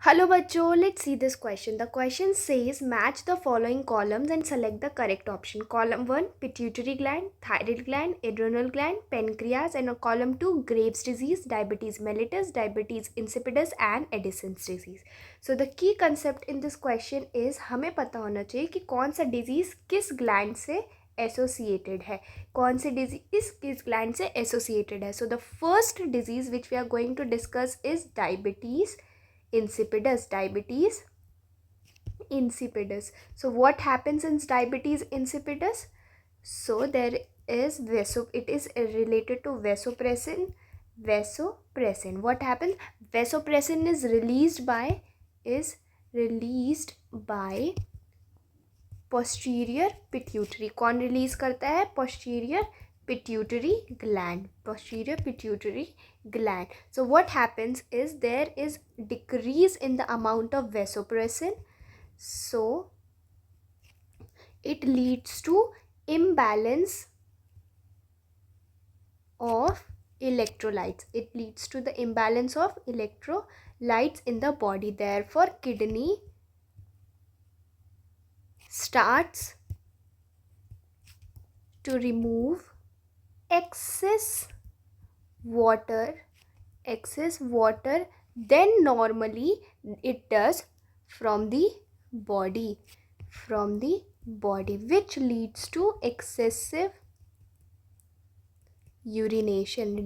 Hello bachcho, let's see this question. The question says match the following columns and select the correct option. Column 1 pituitary gland, thyroid gland, adrenal gland, pancreas, and column 2 Graves' disease, diabetes mellitus, diabetes insipidus and Addison's disease. So the key concept in this question is हमें पता होना चाहिए कि कौन सा disease किस gland से associated है, कौन से डिजीज किस ग्लैंड से एसोसिएटेड है. So the first disease which we are going to discuss is diabetes insipidus. Diabetes insipidus. So what happens in diabetes insipidus? So there is it is related to vasopressin. What happens? Vasopressin is released by posterior pituitary. कौन release करता है? posterior pituitary gland. So what happens is there is decrease in the amount of vasopressin, so it leads to imbalance of electrolytes. It leads to the imbalance of electrolytes in the body. Therefore kidney starts to remove excess water than normally it does from the body, which leads to excessive urination,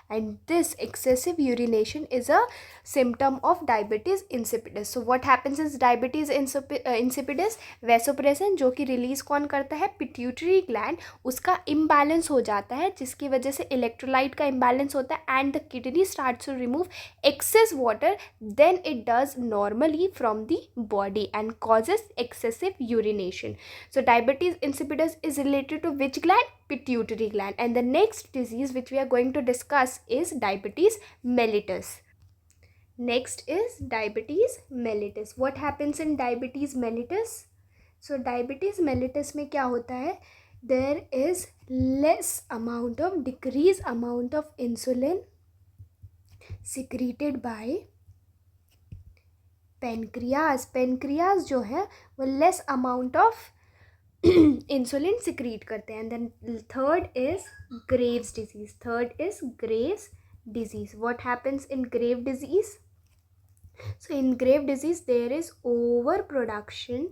and this excessive urination is a symptom of diabetes insipidus. So what happens is diabetes insipidus, vasopressin जो कि release कौन करता है? Pituitary gland, उसका imbalance हो जाता है, जिसकी वजह से इलेक्ट्रोलाइट का इम्बैलेंस होता है and the kidney starts to remove excess water than it does normally from the body and causes excessive urination. So diabetes insipidus is related to which gland? Pituitary gland. And the next disease which we are going to discuss is diabetes mellitus. Next is diabetes mellitus. What happens in diabetes mellitus? So diabetes mellitus में क्या होता है? There is decreased amount of insulin secreted by pancreas जो है वो less amount of insulin secrete करते हैं. And then third is Graves' disease. What happens in Graves' disease? So in Graves' disease there is overproduction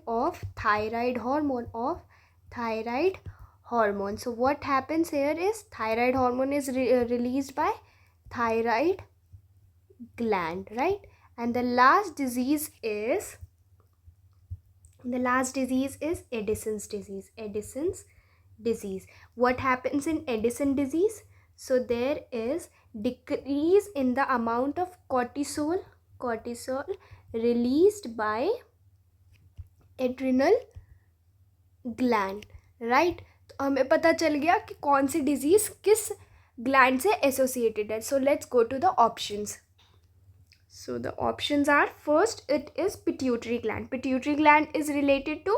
of thyroid hormone. So what happens here is thyroid hormone is released by thyroid gland, right? And the last disease is Addison's disease. What happens in Addison disease? So there is decrease in the amount of cortisol released by adrenal gland, right? तो हमें पता चल गया कि कौन सी disease किस gland से associated है. So let's go to the options. So the options are, first it is pituitary gland. Pituitary gland is related to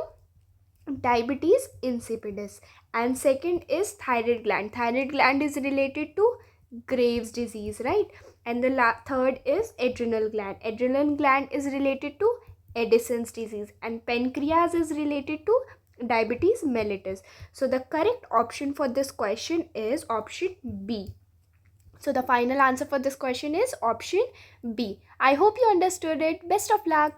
diabetes insipidus. And second is thyroid gland. Thyroid gland is related to Graves' disease, right? And the third is adrenal gland. Adrenal gland is related to Addison's disease. And pancreas is related to diabetes mellitus. So the correct option for this question is option B. So the final answer for this question is option B. I hope you understood it. Best of luck.